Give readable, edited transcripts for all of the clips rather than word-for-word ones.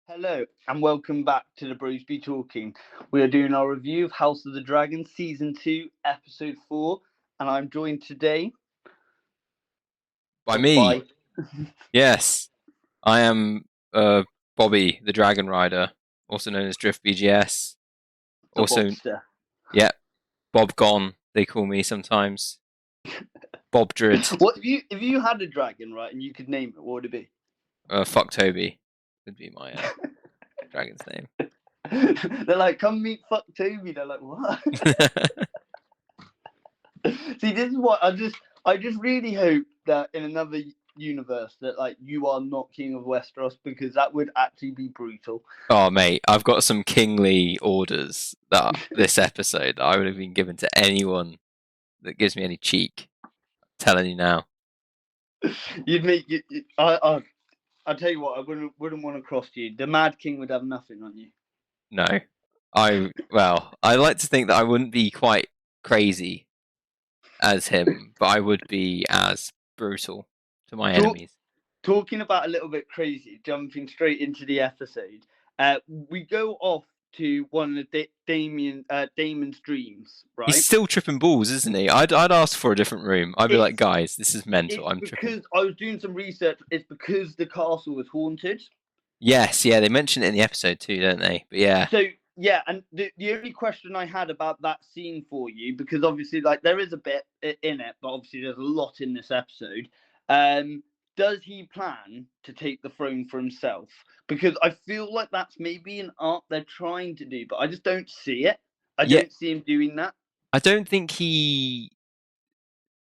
Hello and welcome back to the BrosBTalking. We are doing our review of House of the Dragon Season 2, Episode 4, and I'm joined today By me. by Yes, I am Bobby, the Dragon Rider, also known as Drift BGS. the Also, Bobster. yeah, Bob Gone, they call me sometimes. Bob Drid. What if you had a dragon, right, and you could name it, what would it be? Fuck Toby would be my dragon's name. They're like, come meet fuck Toby. They're like, what? See, this is what I just really hope that in another universe that like you are not King of Westeros, because that would actually be brutal. Oh, mate, I've got some kingly orders that this episode that I would have been given to anyone that gives me any cheek. I'm telling you now. You'd make I tell you what, I wouldn't want to cross you. The Mad King would have nothing on you. No. I like to think that I wouldn't be quite crazy as him, but I would be as brutal to my Talk, enemies. Talking about a little bit crazy, jumping straight into the episode. We go off to one of Damon's dreams, He's right? still tripping balls, isn't he? I'd ask for a different room. I'd be like, It's guys, this is mental. it's I'm tripping. because I was doing some research. It's because the castle was haunted. Yes, yeah, they mention it in the episode too, don't they? But yeah, So yeah, and the only question I had about that scene for you, because obviously like there is a bit in it, but obviously there's a lot in this episode. Um, does he plan to take the throne for himself? Because I feel like that's maybe an art they're trying to do, but I just don't see it. I yeah. don't see him doing that. I don't think he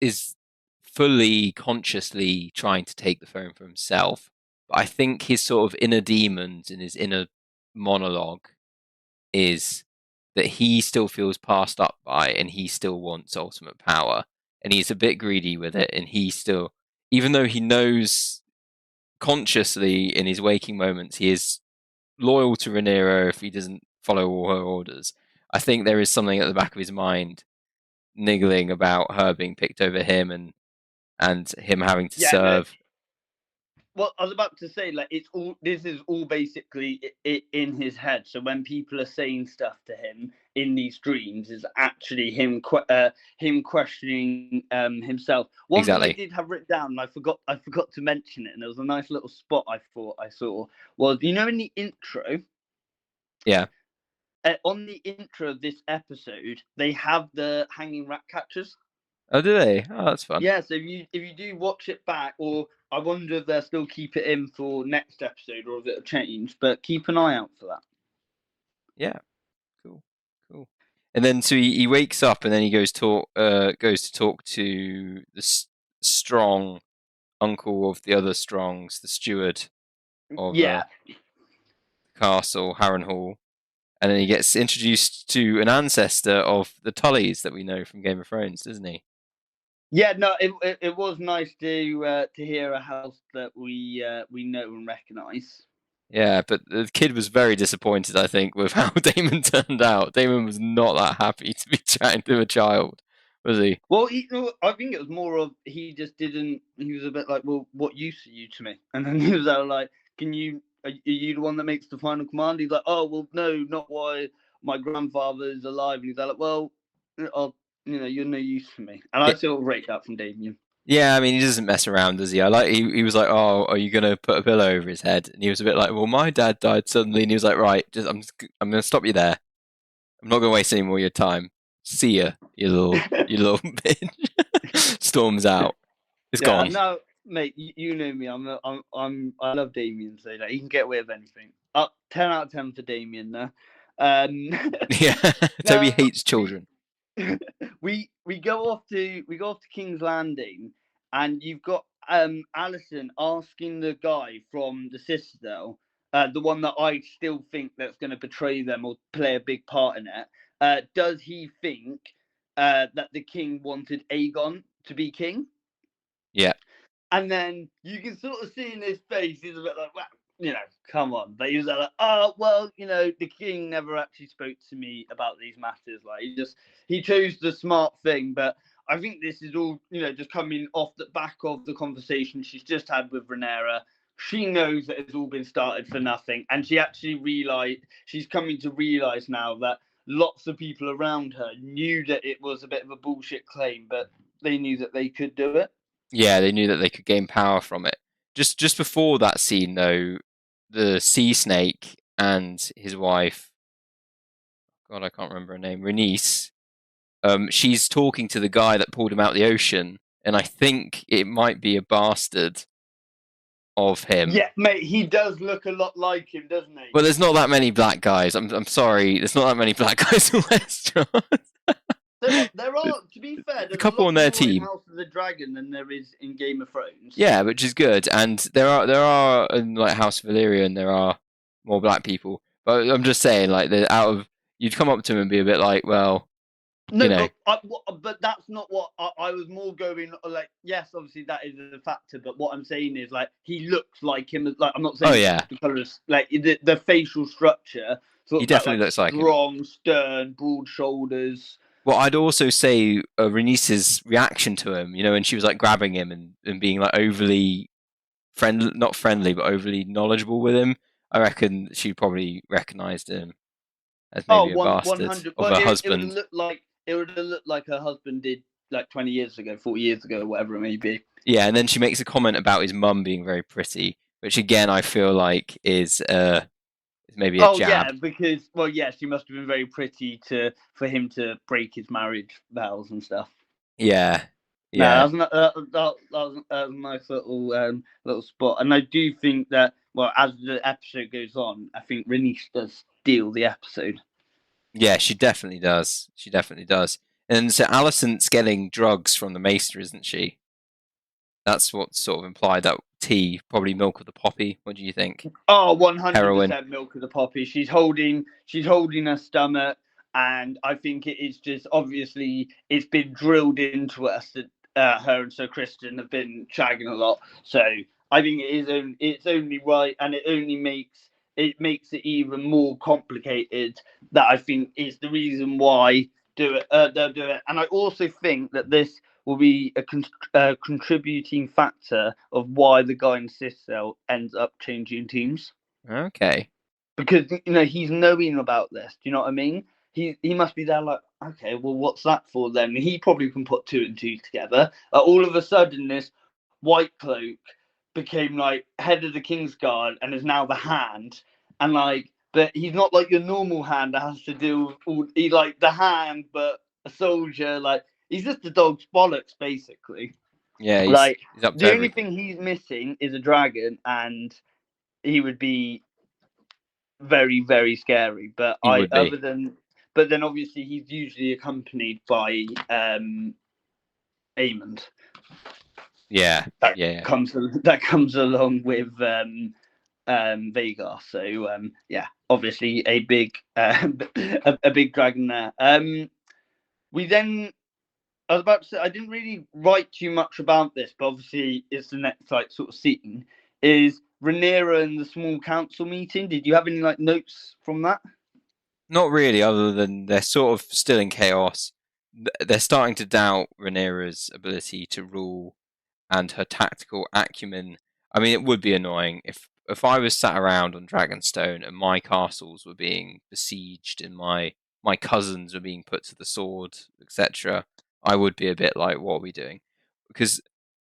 is fully consciously trying to take the throne for himself. But I think his sort of inner demons and his inner monologue is that he still feels passed up by and he still wants ultimate power and he's a bit greedy with it and he still, even though he knows consciously in his waking moments he is loyal to Rhaenyra if he doesn't follow all her orders, I think there is something at the back of his mind niggling about her being picked over him and him having to Yeah, no, serve. well, I was about to say, like, it's all this is all basically in his head. So when people are saying stuff to him in these dreams, is actually him questioning himself. One thing I Exactly. did have written down, and I forgot to mention it, and there was a nice little spot I thought I saw, was, in the intro. Yeah. On the intro of this episode, they have the hanging rat catchers. Oh, do they? Oh, that's fun. Yeah, so if you do watch it back, or I wonder if they'll still keep it in for next episode, or if it'll change. But keep an eye out for that. Yeah. Cool. Cool. And then so he wakes up and then he goes to talk to the strong uncle of the other Strongs, the steward of Yeah, the castle, Harrenhal, and then he gets introduced to an ancestor of the Tullys that we know from Game of Thrones, doesn't he? yeah. No, it was nice to hear a house that we know and recognise. Yeah, but the kid was very disappointed, I think, with how Damon turned out. Damon was not that happy to be chatting to a child, was he? Well, I think it was more of he just didn't. He was a bit like, well, what use are you to me? And then he was like, can you? Are you the one that makes the final command? He's like, oh well, no, not why my grandfather is alive. And he's like, well, you're no use for me. And I Yeah, still rate that from Damien. yeah. I mean, he doesn't mess around, does he? He was like, "Oh, are you gonna put a pillow over his head?" And he was a bit like, "Well, my dad died suddenly," and he was like, "Right, I'm gonna stop you there. I'm not gonna waste any more of your time. See ya, you little bitch." Storms out. It's Yeah, gone. no, mate, you know me. I love Damien, so like, he can get away with anything. 10 out of 10 for Damien. No, um, Yeah, Toby no, hates we children. we go off to King's Landing, and you've got Alison asking the guy from the Citadel, the one that I still think that's going to betray them or play a big part in it. Does he think that the king wanted Aegon to be king? Yeah, And then you can sort of see in his face, he's a bit like, well, come on. But he was like, oh, well, the king never actually spoke to me about these matters. Like, he chose the smart thing. But I think this is all, just coming off the back of the conversation she's just had with Rhaenyra, she knows that it's all been started for nothing, and she actually she's coming to realize now that lots of people around her knew that it was a bit of a bullshit claim, but they knew that they could do it. Yeah, they knew that they could gain power from it. Just before that scene, though, the sea snake and his wife, God, I can't remember her name, Renice, she's talking to the guy that pulled him out of the ocean, and I think it might be a bastard of him. Yeah, mate, he does look a lot like him, doesn't he? Well, there's not that many black guys. I'm sorry, there's not that many black guys in Westeros. There are, to be fair, there's a couple lot on their more team. in House of the Dragon than there is in Game of Thrones. Yeah, which is good. And there are in like House of Valyrian, there are more black people. But I'm just saying, like, you'd come up to him and be a bit like, well, No, you know. but that's not what I was more going like. Yes, obviously that is a factor, but what I'm saying is like he looks like him. Like I'm not saying Oh yeah, the colours, like the facial structure, sort he of that, definitely like looks like him. strong, stern, broad shoulders. Well, I'd also say Renice's reaction to him, you know, when she was like grabbing him and being like overly not friendly, but overly knowledgeable with him. I reckon she probably recognised him as maybe a bastard 100. of But her it would husband. look like her husband did like 20 years ago, 40 years ago, whatever it may be. Yeah, and then she makes a comment about his mum being very pretty, which again I feel like is maybe a jab. Yeah, because she must have been very pretty for him to break his marriage vows and stuff. Yeah, yeah. yeah. That was a nice little spot, and I do think that as the episode goes on, I think Renice does steal the episode. Yeah, she definitely does. She definitely does. And so Alicent's getting drugs from the maester, isn't she? That's what sort of implied that tea, probably milk of the poppy. What do you think? Oh, 100% Heroin. milk of the poppy. She's holding her stomach, and I think it is just obviously it's been drilled into us that her and Sir Kristen have been shagging a lot. So I think it's only right, and it makes it even more complicated. That I think is the reason why they'll do it. And I also think that this will be a contributing factor of why the guy in Cicel ends up changing teams. Okay. Because he's knowing about this. Do you know what I mean? He must be there like, okay, well, what's that for then? He probably can put two and two together. All of a sudden, this White Cloak became like head of the Kingsguard and is now the Hand, and like, but he's not like your normal Hand that has to deal with all. He like the Hand, but a soldier. Like he's just a dog's bollocks, basically. Yeah, he's up to the only everything. thing he's missing is a dragon, and he would be very, very scary. But He would be. but then obviously he's usually accompanied by Aemond. Yeah, That comes along with Vhagar. So obviously a big a big dragon there. We then. I was about to say I didn't really write too much about this, but obviously it's the next like sort of scene is Rhaenyra and the small council meeting. Did you have any like notes from that? Not really, other than they're sort of still in chaos. They're starting to doubt Rhaenyra's ability to rule and her tactical acumen. I mean, it would be annoying if I was sat around on Dragonstone and my castles were being besieged and my cousins were being put to the sword, etc. I would be a bit like, what are we doing? Because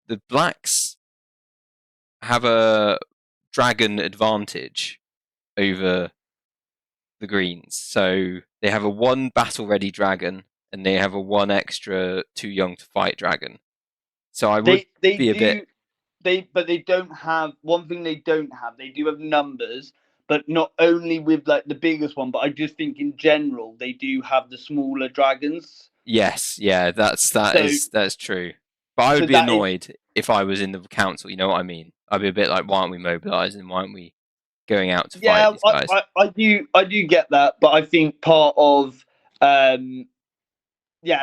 the blacks have a dragon advantage over the greens. So they have a 1 battle ready dragon and they have a 1 extra too young to fight dragon. So I would be a bit. But they don't have one thing. They don't have. They do have numbers, but not only with like the biggest one. But I just think in general they do have the smaller dragons. Yes, yeah, that's true. But I would be annoyed if I was in the council. You know what I mean? I'd be a bit like, why aren't we mobilising? Why aren't we going out to fight these guys? I do get that, but I think part of and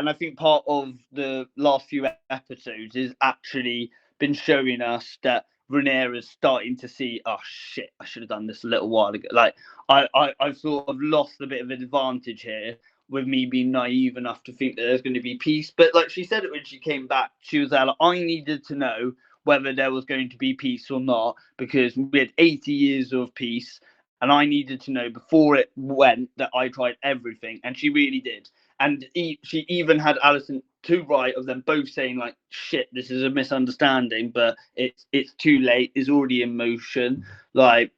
I think part of the last few episodes is actually been showing us that Rhaenyra is starting to see, oh shit, I should have done this a little while ago. Like I've sort of lost a bit of an advantage here with me being naive enough to think that there's going to be peace. But like she said it when she came back, she was there like, I needed to know whether there was going to be peace or not, because we had 80 years of peace, and I needed to know before it went that I tried everything, and she really did. And she even had Alison to right of them both saying like, "Shit, this is a misunderstanding, but it's too late. It's already in motion. Like,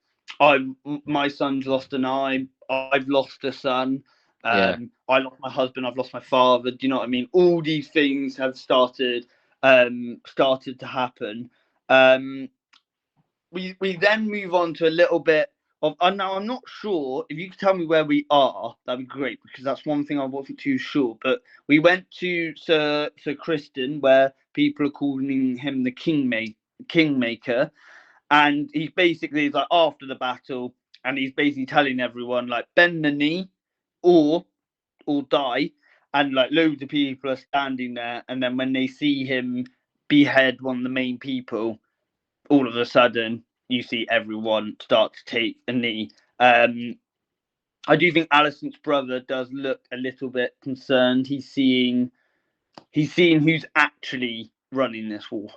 my son's lost an eye. I've lost a son. Yeah. I lost my husband. I've lost my father. Do you know what I mean? All these things have started to happen. We then move on to a little bit of. Now I'm not sure if you could tell me where we are. That'd be great, because that's one thing I wasn't too sure. But we went to Sir Kristen, where people are calling him the Kingmaker, and he's basically like after the battle, and he's basically telling everyone like bend the knee, or die, and like loads of people are standing there, and then when they see him behead one of the main people, all of a sudden you see everyone start to take a knee. I do think Alison's brother does look a little bit concerned. He's seeing who's actually running this war.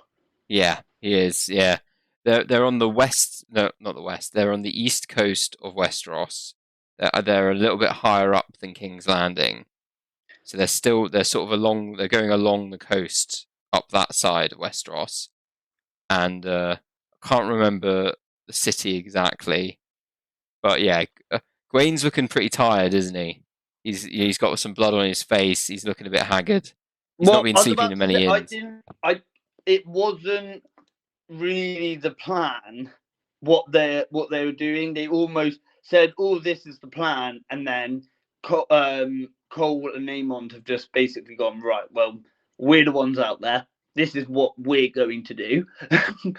Yeah, he is. Yeah, they're on the west. No, not the west. They're on the east coast of Westeros. They're a little bit higher up than King's Landing, so they're sort of along. They're going along the coast up that side of Westeros, and I can't remember the city exactly, but yeah, Gwain's looking pretty tired, isn't he? He's got some blood on his face. He's looking a bit haggard. He's not Well, been I was sleeping about in to many say inns. it wasn't really the plan what they were doing. They almost said, "Oh, this is the plan," and then Cole and Aemond have just basically gone, right, well, we're the ones out there. This is what we're going to do,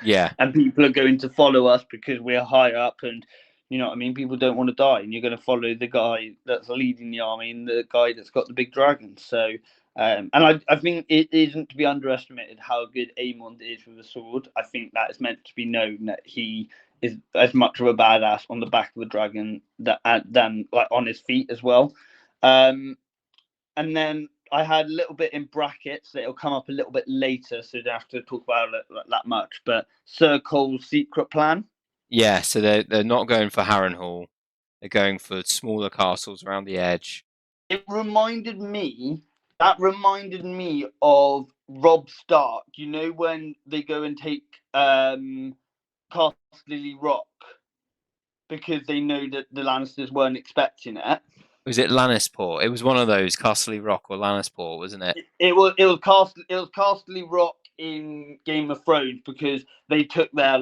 Yeah, and people are going to follow us because we're high up, and you know what I mean. People don't want to die, and you're going to follow the guy that's leading the army and the guy that's got the big dragon. So and I think it isn't to be underestimated how good Aemond is with a sword. I think that is meant to be known that he is as much of a badass on the back of a dragon than like on his feet as well. And then I had a little bit in brackets that it'll come up a little bit later, so you don't have to talk about it that much. But Sir Cole's secret plan. yeah. So they're not going for Harrenhal. They're going for smaller castles around the edge. It reminded me. That reminded me of Rob Stark. You know when they go and take Castle Rock because they know that the Lannisters weren't expecting it. Was it Lannisport? It was one of those, Castle Rock or Lannisport, wasn't it? It was Castle Rock in Game of Thrones because they took their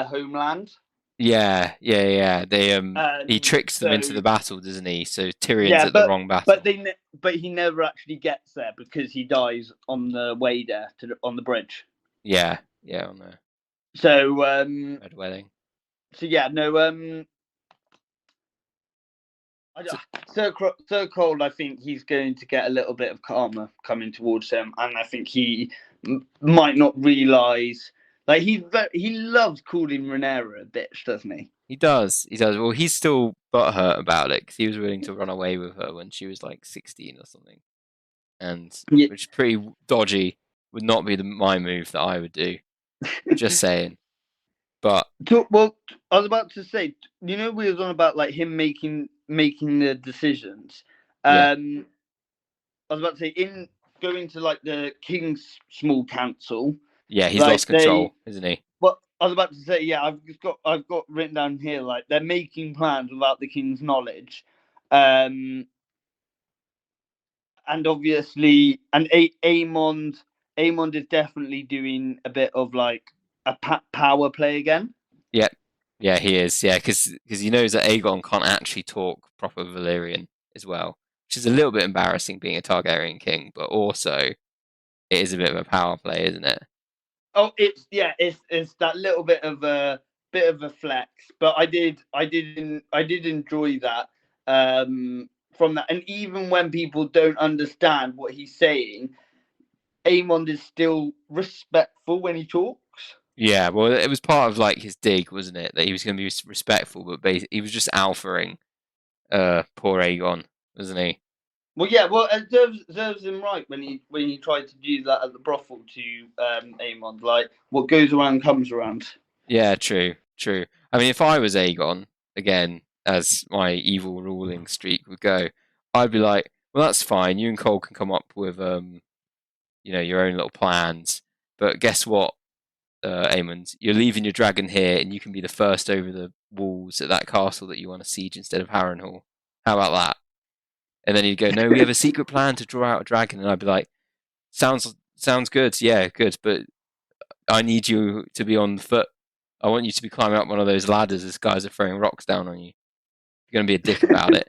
homeland. Yeah, yeah, yeah. He tricks them So into the battle, doesn't he? So Tyrion's yeah, at the wrong battle. but he never actually gets there because he dies on the way there on the bridge. Yeah, yeah, on the So Red Wedding. so yeah, no So, Sir Cold, I think he's going to get a little bit of karma coming towards him, and I think he might not realise. Like he loves calling Rhaenyra a bitch, doesn't he? he does, he does. Well, he's still butthurt about it because he was willing to run away with her when she was like 16 or something, and Yeah. which is pretty dodgy. Would not be my move that I would do. Just saying. But Well, I was about to say, you know, we was on about like him making the decisions. yeah, I was about to say in going to like the King's Small Council, yeah, he's like lost control, isn't he? Well, I was about to say, yeah, I've got written down here like they're making plans without the king's knowledge, and obviously, and Aemond is definitely doing a bit of like a power play again. Yeah, yeah, he is. Yeah, because he knows that Aegon can't actually talk proper Valyrian as well, which is a little bit embarrassing being a Targaryen king, but also it is a bit of a power play, isn't it? Oh, it's that little bit of a flex, but I did enjoy that from that, and even when people don't understand what he's saying, Aemond is still respectful when he talks. Yeah, well, it was part of like his dig, wasn't it? That he was going to be respectful, but he was just alphaing poor Aegon, wasn't he? Well, yeah, well, it serves him right when he tried to do that at the brothel to Aemon. Like, what goes around comes around. Yeah, true, true. I mean, if I was Aegon, again, as my evil ruling streak would go, I'd be like, well, that's fine. You and Cole can come up with, your own little plans. But guess what, Aemond? You're leaving your dragon here, and you can be the first over the walls at that castle that you want to siege instead of Harrenhal. How about that? And then he'd go, no, we have a secret plan to draw out a dragon. And I'd be like, sounds good. Yeah, good. But I need you to be on foot. I want you to be climbing up one of those ladders as guys are throwing rocks down on you. You're going to be a dick about it.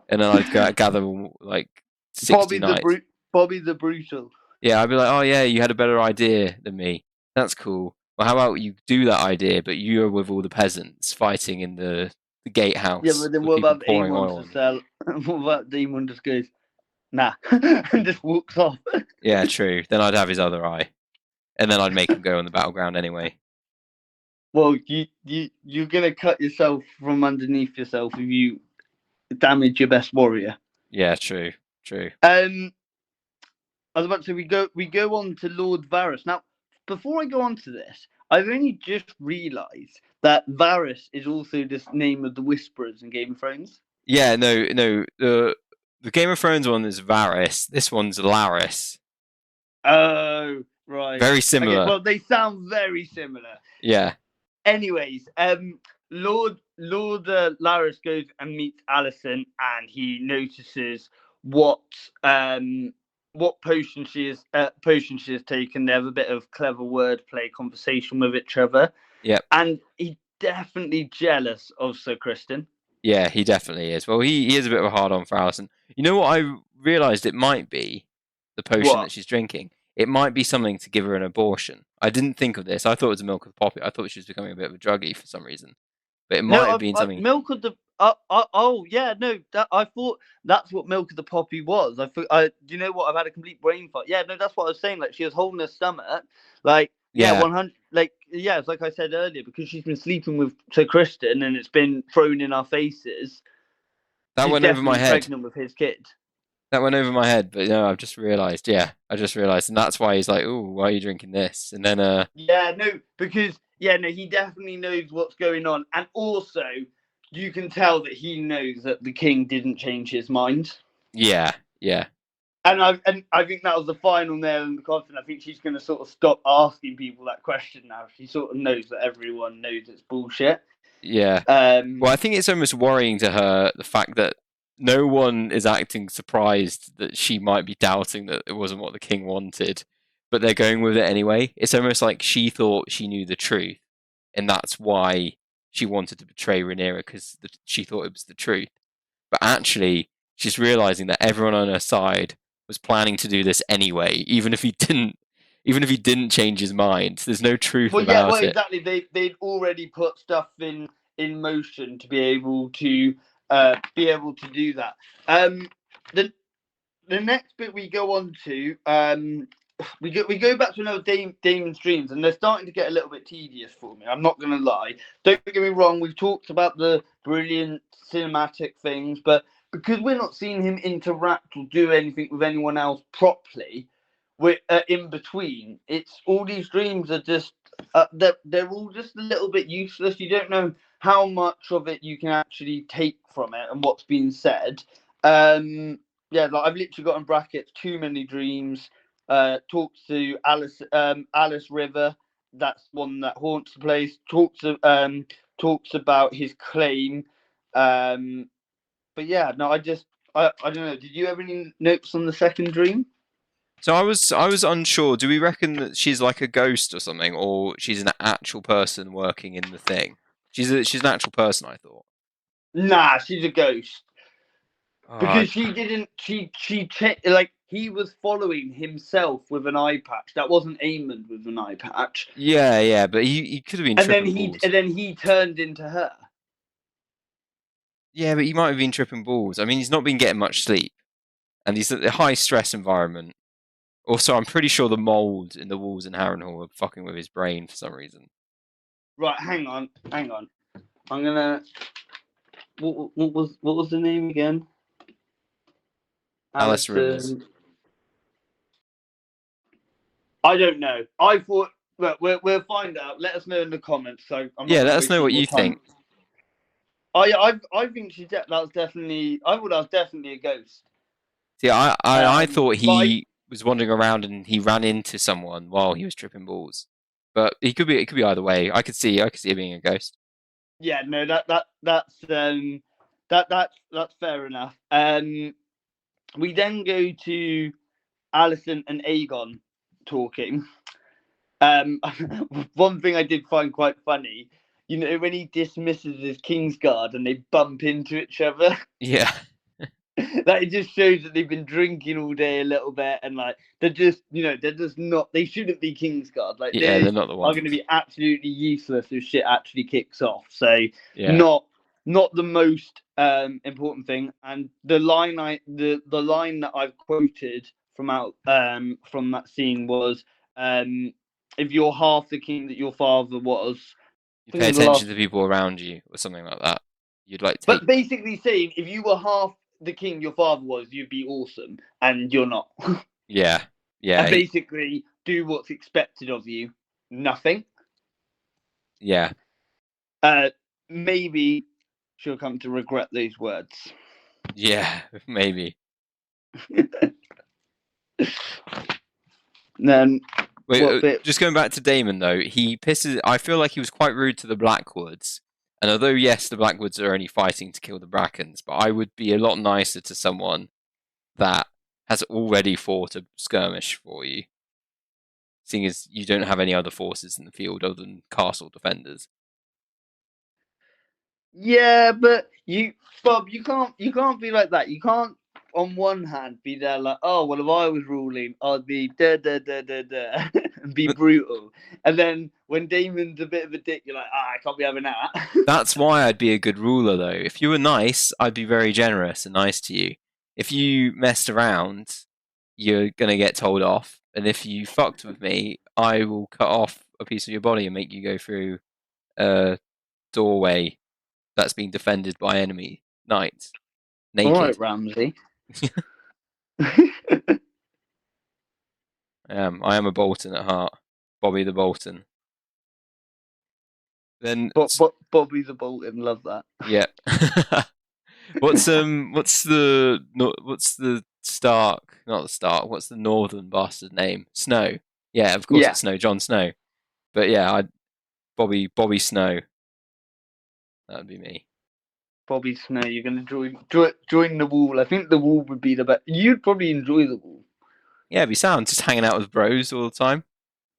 And then I'd gather like 60 knights. Bobby the Brutal. Yeah, I'd be like, oh yeah, you had a better idea than me. That's cool. Well, how about you do that idea, but you're with all the peasants fighting in the gatehouse Yeah, but then with what people about pouring Aemon oil to on. sell? What about Aemon just goes, nah, and just walks off? Yeah, true. Then I'd have his other eye, and then I'd make him go on the battleground anyway. Well, you're gonna cut yourself from underneath yourself if you damage your best warrior. Yeah, true. I was about to say we go on to Lord Varys. Now, before I go on to this, I've only just realised that Varys is also the name of the Whisperers in Game of Thrones. Yeah, no. The Game of Thrones one is Varys. This one's Laris. Oh, right. Very Okay, similar. well, they sound very similar. Yeah. Anyways, Lord Larys goes and meets Alicent, and he notices what potion she has taken. They have a bit of clever wordplay conversation with each other. Yep. And he's definitely jealous of Sir Kristen. Yeah, he definitely is. Well, he is a bit of a hard on for Alison. You know what I realised it might be? The potion that she's drinking. It might be something to give her an abortion. I didn't think of this. I thought it was the milk of the poppy. I thought she was becoming a bit of a druggie for some reason. But it might have been something. Milk of the oh yeah, no, I thought that's what Milk of the Poppy was. You know what? I've had a complete brain fart. Yeah, no, that's what I was saying. Like, she was holding her stomach, like, yeah, Yeah. 100, like, yeah, it's like I said earlier, because she's been sleeping with Sir Kristen and it's been thrown in our faces. That She's went over my definitely head. pregnant with his kid. That went over my head, but no, I've just realised. Yeah, I just realised, and that's why he's like, "Ooh, why are you drinking this?" And then, yeah, no, because he definitely knows what's going on, and also you can tell that he knows that the king didn't change his mind. Yeah. And I think that was the final nail in the coffin. I think she's going to sort of stop asking people that question now. She sort of knows that everyone knows it's bullshit. Yeah. Well, I think it's almost worrying to her the fact that no one is acting surprised that she might be doubting that it wasn't what the king wanted, but they're going with it anyway. It's almost like she thought she knew the truth, and that's why she wanted to betray Rhaenyra because she thought it was the truth. But actually, she's realizing that everyone on her side was planning to do this anyway, even if he didn't change his mind. There's no truth about it. Exactly. They'd already put stuff in motion to be able to do that. The next bit we go on to we go back to another Damon's dreams, and they're starting to get a little bit tedious for me. I'm not going to lie. Don't get me wrong. We've talked about the brilliant cinematic things, but because we're not seeing him interact or do anything with anyone else properly, we're in between. It's all these dreams are just they're all just a little bit useless. You don't know how much of it you can actually take from it and what's being said. Yeah, like I've literally got in brackets too many dreams. Talks to Alice River. That's one that haunts the place. Talks about his claim. But yeah, no, I don't know. Did you have any notes on the second dream? So I was unsure. Do we reckon that she's like a ghost or something, or she's an actual person working in the thing? She's an actual person, I thought. Nah, she's a ghost. Oh, Because she didn't. She like he was following himself with an eye patch. That wasn't Aemond with an eye patch. yeah, but he could have been tripping balls. And then he turned into her. Yeah, but he might have been tripping balls. I mean, he's not been getting much sleep, and he's at a high stress environment. Also, I'm pretty sure the mold in the walls in Harrenhal are fucking with his brain for some reason. Right, hang on. I'm gonna. What was the name again? Alice Rimmers. Alison. I don't know. I thought. Look, we'll find out. Let us know in the comments. So I'm not Yeah, going let to us waste know what more you time. think. I think that was definitely. I thought that was definitely a ghost. See, I thought But he was wandering around and he ran into someone while he was tripping balls. But it could be either way. I could see it being a ghost. yeah, no, that's fair enough. We then go to Alison and Aegon talking. One thing I did find quite funny, you know, when he dismisses his Kingsguard and they bump into each other. Yeah. That it just shows that they've been drinking all day a little bit, and like they're just, you know, they're just not. They shouldn't be Kingsguard. Like Yeah, they they're not the are ones. going to be absolutely useless if shit actually kicks off. So Yeah. not the most important thing. And the line the line that I've quoted from that scene was, if you're half the king that your father was. You I pay think the attention last, to the people around you or something like that. You'd like take but basically saying if you were half the king your father was, you'd be awesome, and you're not. Yeah. And Yeah. basically do what's expected of you. Nothing. Yeah. Maybe she'll come to regret those words. Yeah, maybe. Then what Wait, bit? just going back to Damon though, he pisses. I feel like he was quite rude to the Blackwoods, and although yes, the Blackwoods are only fighting to kill the Brackens, but I would be a lot nicer to someone that has already fought a skirmish for you, seeing as you don't have any other forces in the field other than castle defenders. Yeah, but Bob, you can't be like that. You can't, on one hand, be there like, oh well, if I was ruling, I'd be da da da da da and be brutal. And then when Damon's a bit of a dick, you're like, I can't be having that. That's why I'd be a good ruler, though. If you were nice, I'd be very generous and nice to you. If you messed around, you're gonna get told off. And if you fucked with me, I will cut off a piece of your body and make you go through a doorway that's being defended by enemy knights, All right, naked. Ramsey. I am a Bolton at heart, Bobby the Bolton. Then, Bobby the Bolton, love that. yeah. What's the Stark? Not the Stark. What's the Northern bastard name? Snow. Yeah, of course Yeah, it's Snow. Jon Snow. But yeah, Bobby Snow. That would be me. Bobby Snow. You're gonna join the Wall. I think the Wall would be the best. You'd probably enjoy the Wall. Yeah, it'd be sound. Just hanging out with bros all the time.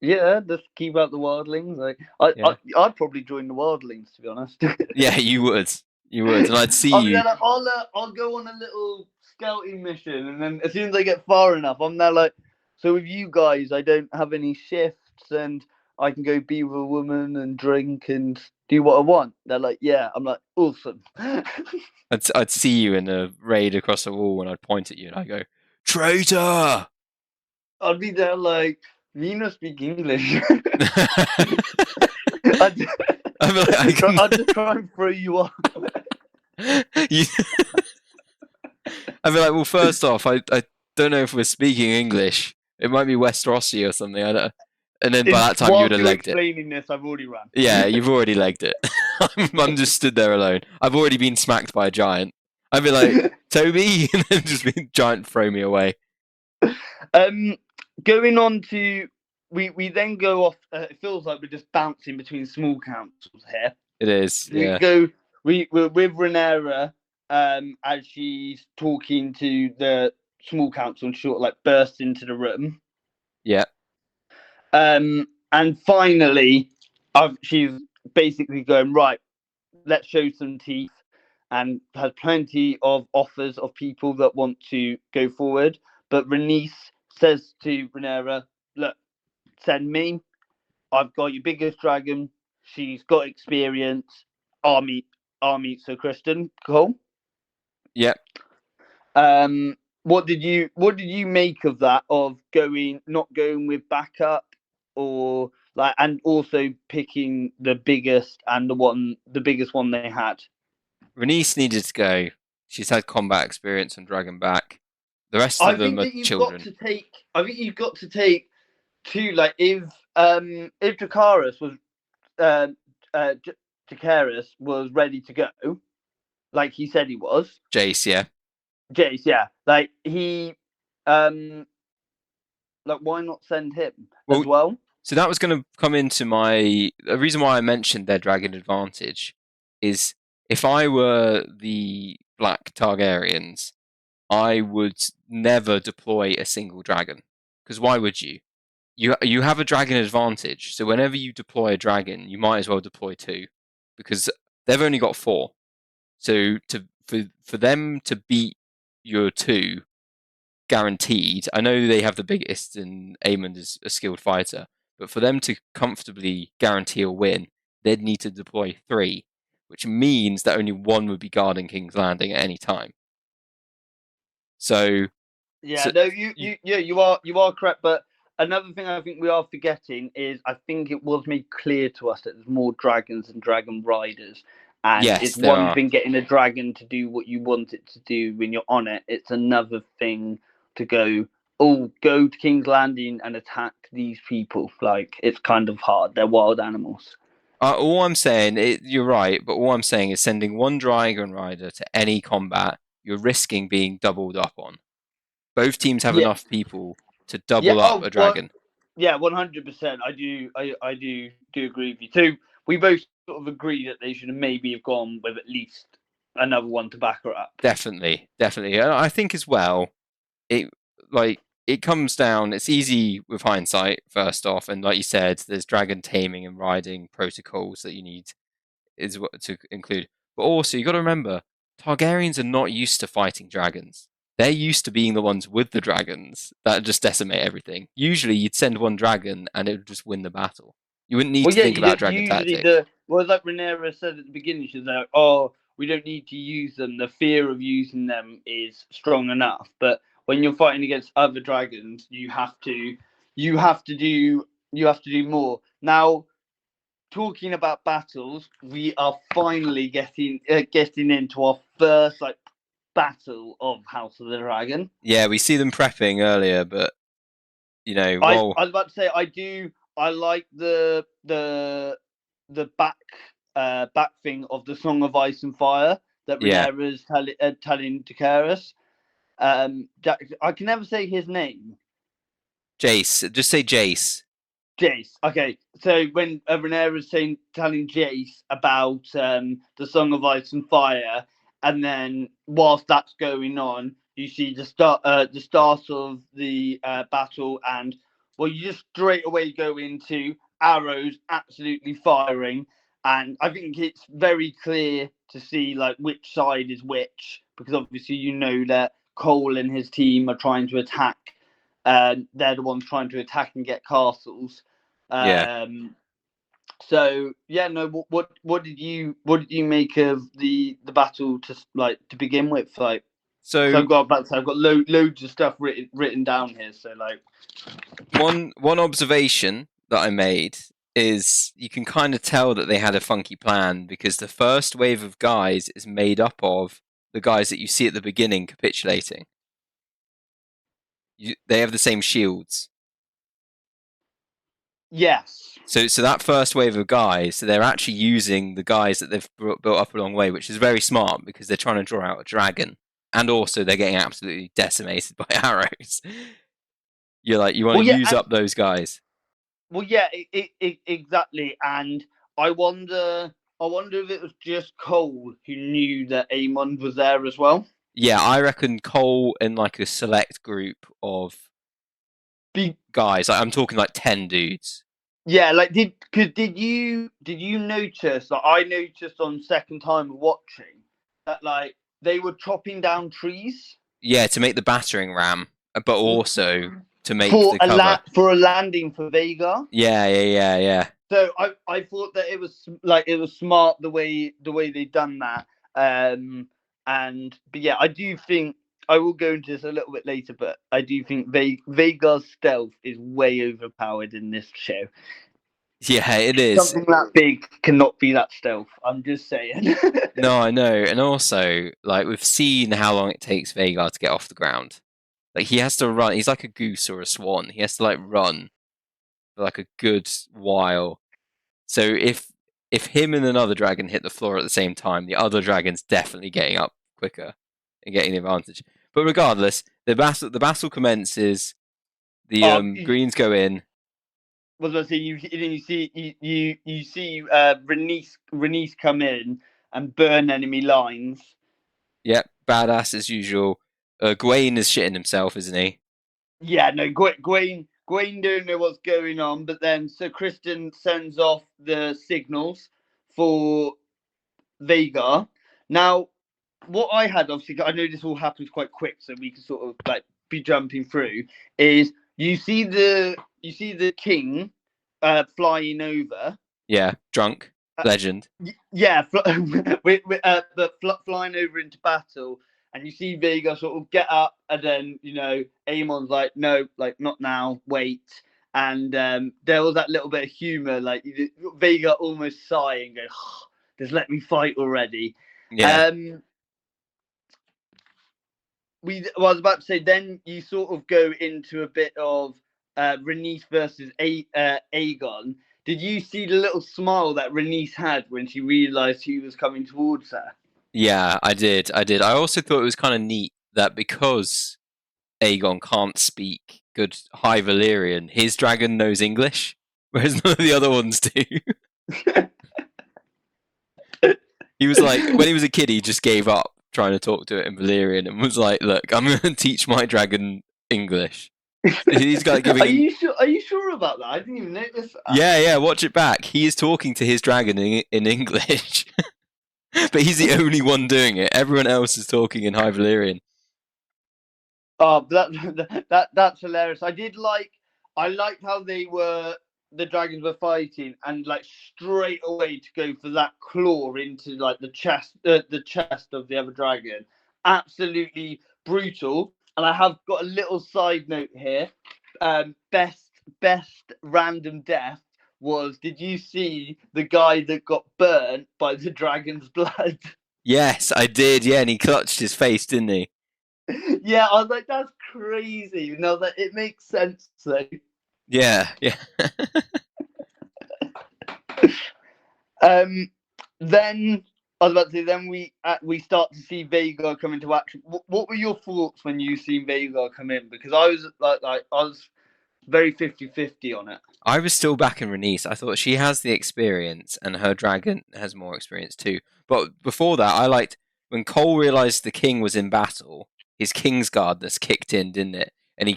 Yeah, just keep out the wildlings. Like Yeah. I'd probably join the wildlings, to be honest. Yeah, you would. You would, and I'd see I mean, you. like, I'll go on a little scouting mission, and then as soon as I get far enough, I'm there like, so with you guys, I don't have any shifts, and I can go be with a woman and drink and do what I want. They're like, yeah. I'm like, awesome. I'd see you in a raid across the wall, and I'd point at you and I go, "Traitor!" I'd be there like, you not speak English. I'm like, I'd just try and throw you off. You... I'd be like, well, first off, I don't know if we're speaking English. It might be West Rossi or something. I don't. And then by that time, you would Whilst have you're legged it. explaining this, I've already run. Yeah, you've already legged it. I'm just stood there alone. I've already been smacked by a giant. I'd be like, Toby, and then just be giant throw me away. Going on to we then go off. It feels like we're just bouncing between small councils here. It is, yeah. We're with Rhaenyra, as she's talking to the small council, and sort of like bursts into the room. Yeah. And finally, she's basically going, right, let's show some teeth, and has plenty of offers of people that want to go forward. But Rhaenys says to Rhaenyra, look, send me. I've got your biggest dragon. She's got experience. Army, Sir Kristen. Cool. Yeah. What did you make of that? Of not going with backup, or like, and also picking the biggest and the biggest one they had. Rhaenys needed to go. She's had combat experience on Dragonback. The rest I of them think are that you've got children. to take. I think you've got to take two. Like if Dracarys was Dracarys was ready to go, like he said he was. Jace, yeah. Jace, yeah. Like he, like why not send him Well, as well? so that was going to come into the reason why I mentioned their dragon advantage is if I were the Black Targaryens, I would never deploy a single dragon. Because why would you? You have a dragon advantage, so whenever you deploy a dragon, you might as well deploy two, because they've only got four. So for them to beat your two, guaranteed. I know they have the biggest, and Aemond is a skilled fighter, but for them to comfortably guarantee a win, they'd need to deploy three, which means that only one would be guarding King's Landing at any time. So, Yeah, no, you are correct. But another thing I think we are forgetting is I think it was made clear to us that there's more dragons and dragon riders. And yes, it's there one are. thing getting a dragon to do what you want it to do when you're on it. It's another thing to go to King's Landing and attack these people. Like it's kind of hard. They're wild animals. All I'm saying, you're right, but all I'm saying is sending one dragon rider to any combat, you're risking being doubled up on. Both teams have Yeah, enough people to yeah. double up a dragon. Yeah, 100%. I do agree with you too. We both sort of agree that they should have maybe have gone with at least another one to back her up. Definitely, definitely. And I think as well, it it comes down. It's easy with hindsight, first off, and like you said, there's dragon taming and riding protocols that you need is what to include. But also, you got to remember, Targaryens are not used to fighting dragons. They're used to being the ones with the dragons that just decimate everything. Usually, you'd send one dragon and it would just win the battle. You wouldn't need Well, to yeah, think you about don't dragon usually tactics. like Rhaenyra said at the beginning. She's like, "Oh, we don't need to use them. The fear of using them is strong enough." But when you're fighting against other dragons, you have to do more. Now, talking about battles, we are finally getting into our first like battle of House of the Dragon. Yeah, we see them prepping earlier, but I well, I was about to say I like the back thing of the Song of Ice and Fire that yeah, Rhaenyra is telling Dracarys. I can never say his name. Jace. Just say Jace. Jace. Okay, so when Rhaenyra is telling Jace about the Song of Ice and Fire, and then whilst that's going on, you see the start of the battle, and well, you just straight away go into arrows absolutely firing, and I think it's very clear to see like which side is which, because obviously you know that Cole and his team are trying to attack. They're the ones trying to attack and get castles. Yeah. So yeah, no. What did you make of the battle to begin with? Like, because So I've got loads of stuff written down here. So like, one observation that I made is you can kind of tell that they had a funky plan because the first wave of guys is made up of the guys that you see at the beginning capitulating. They have the same shields. yes. So that first wave of guys, so they're actually using the guys that they've built up a long way, which is very smart because they're trying to draw out a dragon, and also they're getting absolutely decimated by arrows. You're like, you want Well, to yeah. use up those guys. Well, yeah. Exactly. And I wonder if it was just Cole who knew that Aemond was there as well. Yeah, I reckon Cole and like a select group of guys. Like, I'm talking like 10 dudes. Yeah, like did you notice? Like I noticed on second time watching that like they were chopping down trees. Yeah, to make the battering ram, but also to make for the cover. For a landing for Vega. Yeah. So I thought that it was smart the way they done that. But yeah, I do think I will go into this a little bit later, but I do think Vega's stealth is way overpowered in this show. Yeah, it is. Something that big cannot be that stealth. I'm just saying. No, I know. And also, like, we've seen how long it takes Vhagar to get off the ground. Like he has to run. He's like a goose or a swan. He has to like run for like a good while. So if him and another dragon hit the floor at the same time, the other dragon's definitely getting up quicker and getting the advantage. But regardless, the battle commences. The You, greens go in. was I say you see Renice come in and burn enemy lines. Yep, badass as usual. Gawain is shitting himself, isn't he? Yeah, no, Gawain don't know what's going on, but then Sir Kristen sends off the signals for Vhagar. Now, what I had, obviously, I know this all happens quite quick, so we can sort of like be jumping through. Is you see the king flying over. Yeah, drunk legend. Yeah, flying over into battle, and you see Vhagar sort of get up, and then Aemon's like, no, like not now, wait. And there was that little bit of humor, like Vhagar almost sighing, going, oh, just let me fight already. Yeah. I was about to say, then you sort of go into a bit of Renice versus Aegon. Did you see the little smile that Renice had when she realised he was coming towards her? Yeah, I did. I also thought it was kind of neat that because Aegon can't speak good High Valyrian, his dragon knows English, whereas none of the other ones do. He was like, when he was a kid, he just gave up trying to talk to it in Valyrian and was like, look, I'm going to teach my dragon English. He's got giving. Are you sure about that? I didn't even notice that. Yeah, watch it back. He is talking to his dragon in English. But he's the only one doing it. Everyone else is talking in High Valyrian. Oh, that's hilarious. I liked how the dragons were fighting, and like straight away to go for that claw into like the chest of the other dragon. Absolutely brutal. And I have got a little side note here. Best random death was, did you see the guy that got burnt by the dragon's blood? Yes, I did. Yeah, and he clutched his face, didn't he? Yeah, I was like, that's crazy. No, that it makes sense though. Yeah. Then I was about to say, then we start to see Vhagar come into action. What were your thoughts when you seen Vhagar come in? Because I was like I was very 50-50 on it. I was still back in Renice. I thought she has the experience, and her dragon has more experience too. But before that, I liked when Cole realized the king was in battle. His Kingsguardness kicked in, didn't it? And he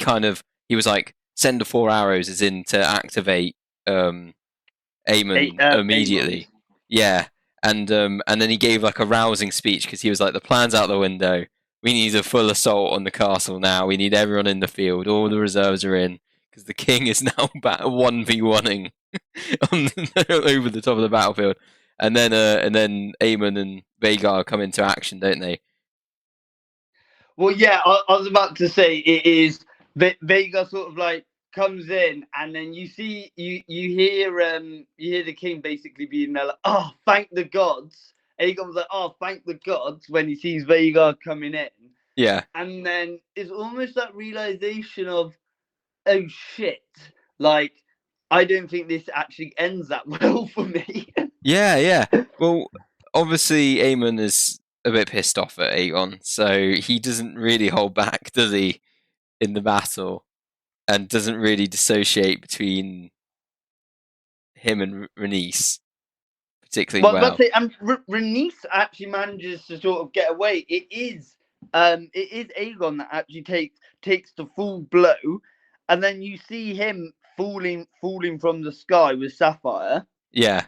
was like, "Send the 4 arrows," as in to activate Aemon immediately. Yeah, and then he gave like a rousing speech because he was like, "The plan's out the window. We need a full assault on the castle now. We need everyone in the field. All the reserves are in because the king is now 1v1ing over the top of the battlefield." And then Aemon and Vhagar come into action, don't they? Well, yeah, I was about to say it is Vhagar sort of like comes in, and then you hear the king basically being there like, oh, thank the gods. Aegon was like, oh, thank the gods when he sees Vhagar coming in. Yeah. And then it's almost that realization of, oh shit, like I don't think this actually ends that well for me. Yeah. Well, obviously Aemon is a bit pissed off at Aegon, so he doesn't really hold back, does he, in the battle, and doesn't really dissociate between him and Renice particularly Well, let's well. say, and Renice actually manages to sort of get away. It is Aegon that actually takes the full blow, and then you see him falling from the sky with Sapphire. Yeah.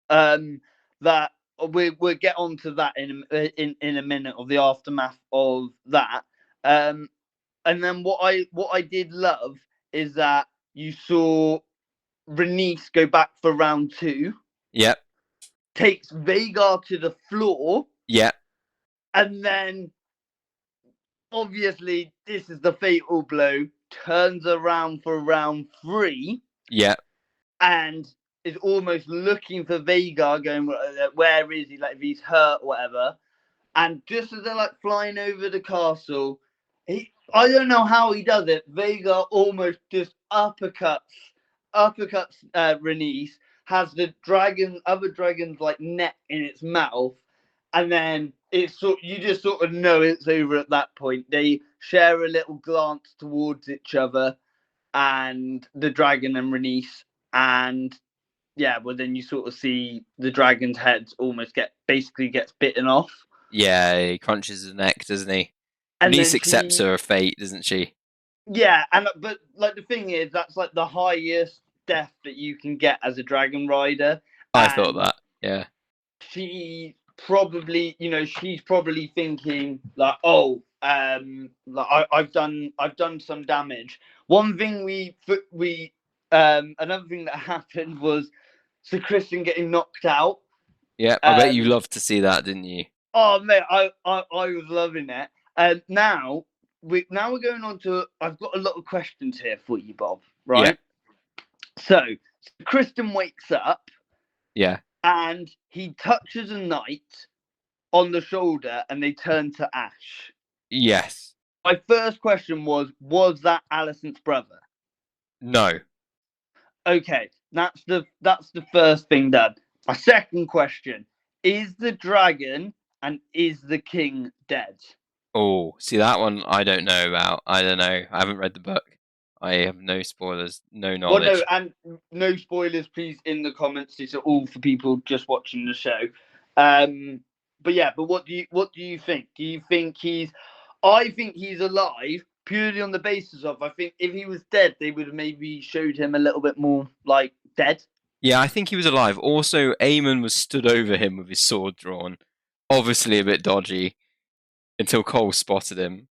That we'll get onto that in a minute, of the aftermath of that. And then what I did love is that you saw Renice go back for round two. Yep. Takes Vhagar to the floor. Yep. And then, obviously, this is the fatal blow. Turns around for round three. Yep. And is almost looking for Vhagar, going, where is he? Like, if he's hurt or whatever. And just as they're like flying over the castle, I don't know how he does it. Vega almost just uppercuts Renice, has the other dragon's like neck in its mouth, and then you just sort of know it's over at that point. They share a little glance towards each other, and the dragon and Renice, and yeah, well then you sort of see the dragon's head almost basically gets bitten off. Yeah, he crunches his neck, doesn't he? And Nice then accepts her fate, doesn't she? Yeah, but like the thing is, that's like the highest death that you can get as a dragon rider, I thought and that. Yeah. she's probably thinking like, oh, like I've done some damage. One thing another thing that happened was Sir Kristen getting knocked out. Yeah, I bet you loved to see that, didn't you? Oh man, I was loving it. And now we're going on to. I've got a lot of questions here for you, Bob. Right. Yeah. So Kristen wakes up. Yeah. And he touches a knight on the shoulder, and they turn to ash. Yes. My first question was that Alicent's brother? No. Okay, that's the first thing done. My second question: is the dragon and is the king dead? Oh, see that one I don't know about. I don't know. I haven't read the book. I have no spoilers, no knowledge. Well, no, and no spoilers, please, in the comments. These are all for people just watching the show. But yeah, but what do you think? Do you think I think he's alive purely on the basis of, I think if he was dead, they would have maybe showed him a little bit more like dead. Yeah, I think he was alive. Also, Aemon was stood over him with his sword drawn. Obviously a bit dodgy until Cole spotted him.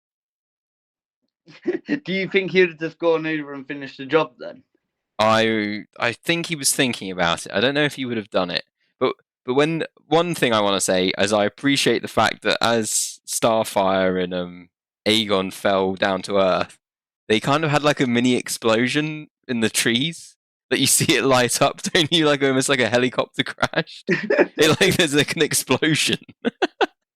Do you think he would have just gone over and finished the job then? I think he was thinking about it. I don't know if he would have done it. But one thing I want to say is I appreciate the fact that as Starfire and Aegon fell down to earth, they kind of had like a mini explosion in the trees that you see it light up, don't you? Like almost like a helicopter crashed. It like there's like an explosion.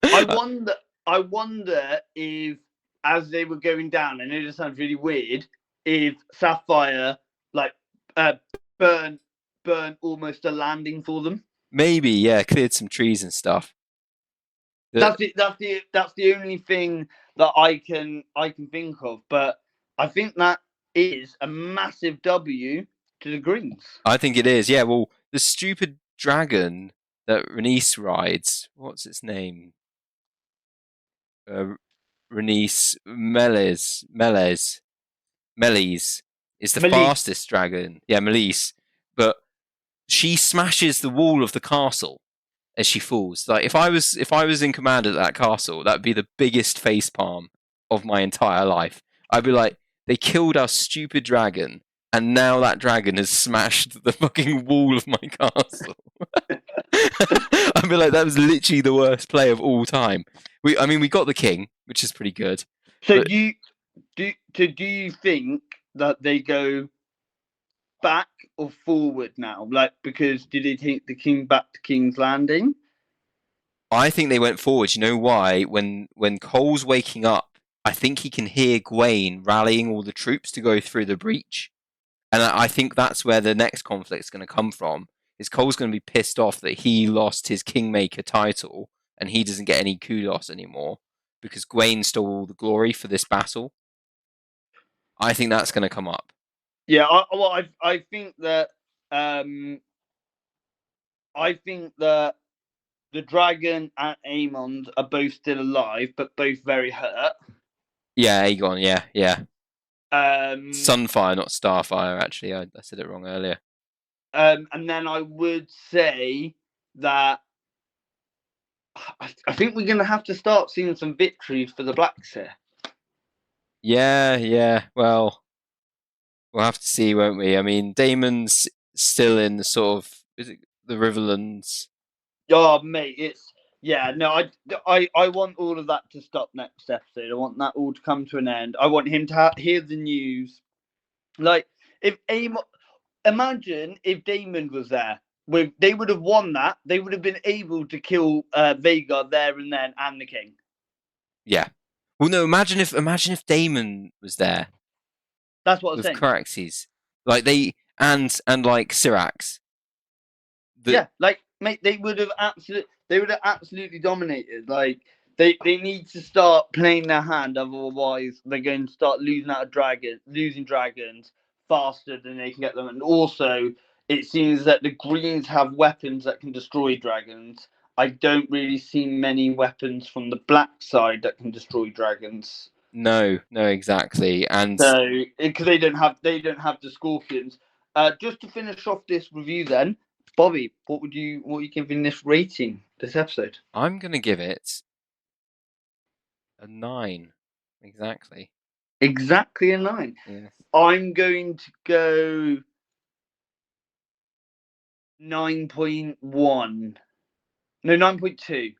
I wonder if, as they were going down, I know this sounds really weird, if Sapphire like burn almost a landing for them. Maybe, yeah, cleared some trees and stuff. That's the only thing that I can think of. But I think that is a massive W to the Greens. I think it is. Yeah, well, the stupid dragon that Renice rides, what's its name? Renice Meles is the fastest dragon. Yeah, Melis. But she smashes the wall of the castle as she falls. Like if I was in command at that castle, that'd be the biggest facepalm of my entire life. I'd be like, they killed our stupid dragon, and now that dragon has smashed the fucking wall of my castle. I'd be like, that was literally the worst play of all time. We got the king, which is pretty good. So but... do you think that they go back or forward now? Like, because did they take the king back to King's Landing? I think they went forward. You know why? When Cole's waking up, I think he can hear Gwaine rallying all the troops to go through the breach. And I think that's where the next conflict is going to come from. Is Cole's going to be pissed off that he lost his Kingmaker title and he doesn't get any kudos anymore because Gwaine stole all the glory for this battle. I think that's going to come up. Yeah, I think that the dragon and Aemon are both still alive, but both very hurt. Yeah, Aegon. Yeah. Sunfire, not Starfire. Actually, I said it wrong earlier. And then I would say that I think we're going to have to start seeing some victories for the Blacks here. Yeah. Well, we'll have to see, won't we? I mean, Daemon's still in the sort of, is it the Riverlands? Oh, mate, it's no. I want all of that to stop next episode. I want that all to come to an end. I want him to hear the news. Like if imagine if Daemon was there. They would have won that. They would have been able to kill Vhagar there and then, and the king. Yeah. Well, no. Imagine if Damon was there That's what I was with saying. Caraxes, like they and like Syrax. Yeah, like mate, they would have absolutely dominated. Like they need to start playing their hand, otherwise they're going to start losing dragons faster than they can get them. And also, it seems that the Greens have weapons that can destroy dragons. I don't really see many weapons from the black side that can destroy dragons. No, exactly. And So, because they don't have the scorpions. Just to finish off this review, then, Bobby, what are you giving this rating this episode? I'm gonna give it a 9. Exactly. Exactly a 9. Yes. I'm going to go 9.1. No, 9.2.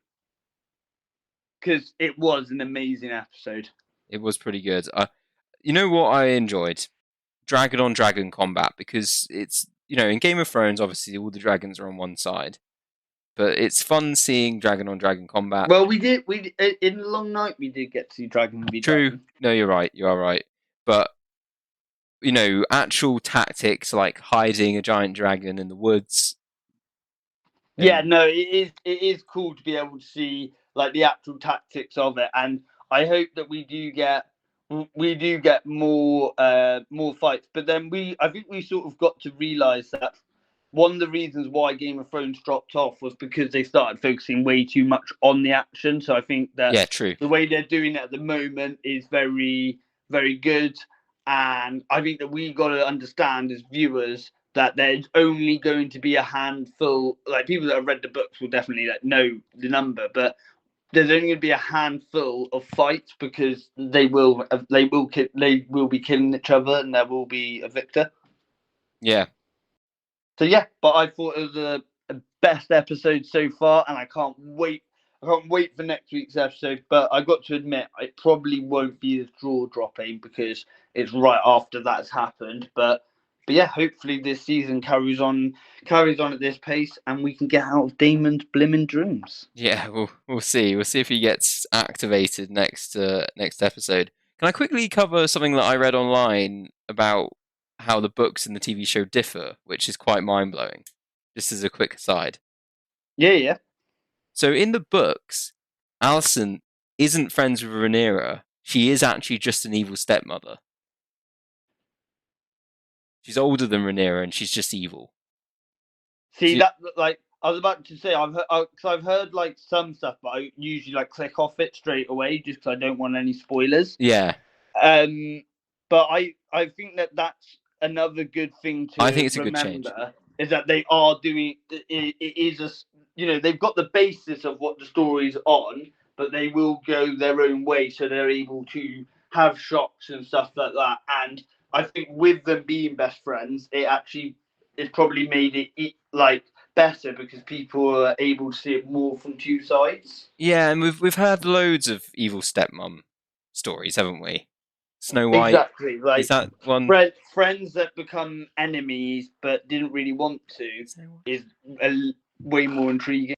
Because it was an amazing episode. It was pretty good. You know what I enjoyed? Dragon on dragon combat, because it's, in Game of Thrones, obviously all the dragons are on one side, but it's fun seeing dragon on dragon combat. Well, we in the long night we did get to see dragon v True. dragon. No, you're right. You are right. But actual tactics like hiding a giant dragon in the woods. Yeah, And no, it is cool to be able to see like the actual tactics of it, and I hope that we do get more fights. But then I think we sort of got to realize that one of the reasons why Game of Thrones dropped off was because they started focusing way too much on the action. So I think that yeah, true. the way they're doing it at the moment is very, very good. And I think that we got to understand as viewers that there's only going to be a handful, like people that have read the books will definitely know the number, but there's only going to be a handful of fights because they will be killing each other and there will be a victor. Yeah. So yeah, but I thought it was a best episode so far, and I can't wait. I can't wait for next week's episode. But I got to admit, it probably won't be as jaw dropping because it's right after that's happened. But yeah, hopefully this season carries on at this pace, and we can get out of Damon's blimmin' dreams. Yeah, we'll see. We'll see if he gets activated next episode. Can I quickly cover something that I read online about how the books and the TV show differ, which is quite mind blowing. Just as a quick aside. Yeah, yeah. So in the books, Alison isn't friends with Rhaenyra. She is actually just an evil stepmother. She's older than Rhaenyra, and she's just evil. See She, that like I was about to say I've heard like some stuff, but I usually like click off it straight away just because I don't want any spoilers. yeah, Um, but I think that that's another good thing I think to it's a good change. remember is that they are doing it is they've got the basis of what the story's on, but they will go their own way, so they're able to have shocks and stuff like that. And I think with them being best friends, it's probably made it like better because people are able to see it more from two sides. Yeah, and we've heard loads of evil stepmom stories, haven't we? Snow White, Exactly, is like that one? friends that become enemies but didn't really want to is way more intriguing.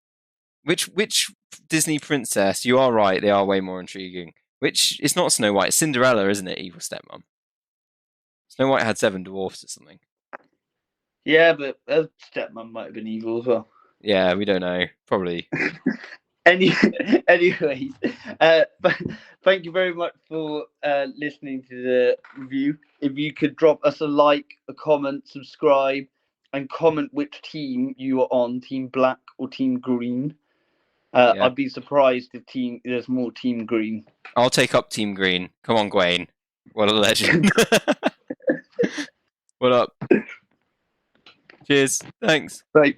Which Disney princess? You are right; they are way more intriguing. Which it's not Snow White, it's Cinderella, isn't it? Evil stepmom. Snow White had 7 dwarfs or something. Yeah, but her stepmom might have been evil as well. Yeah, we don't know. Probably. Anyways, thank you very much for listening to the review. If you could drop us a like, a comment, subscribe, and comment which team you are on, Team Black or Team Green. Yeah. I'd be surprised if there's more Team Green. I'll take up Team Green. Come on, Gwaine. What a legend. What up? Cheers. Thanks. Right.